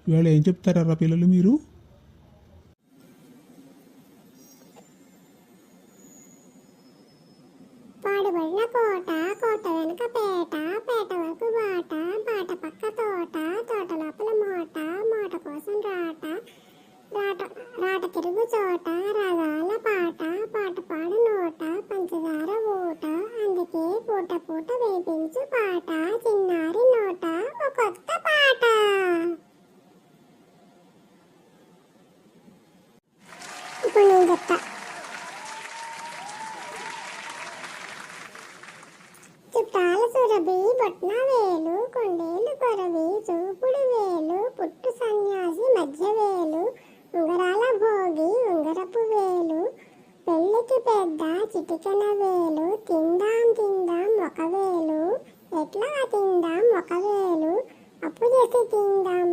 ఇవాళ ఏం చెప్తారా పిల్లలు మీరు? పాడుబడిన కోట, కోట వెనుక పేట, పేట వరకు బాట, బాట పక్క తోట, తోట లోపల మోట, మోట కోసం రాట, రాట రాట తిరుగు చోట, రాగాల పాట, పాట పాడు నోట, పంచదార ఊట, అందుకే పూట పూట వేపించు పాట, చిన్నారి నోట ఒక కొత్త పాట. ఇప్పుడు నేను చెప్తా. చుట్టాల సురభి బొట్న వేలు, కొండేలు కొరవి చూపుడు వేలు, పుట్టు సన్యాసి మధ్య వేలు, ఉంగరాల భోగి ఉంగరపు వేలు, పెళ్ళికి పెద్ద చిటికెన వేలు, తిందాం తిందాం ఒక వేలు, ఎట్లా తిందాం ఒక వేలు, అప్పు చేసి తిందాం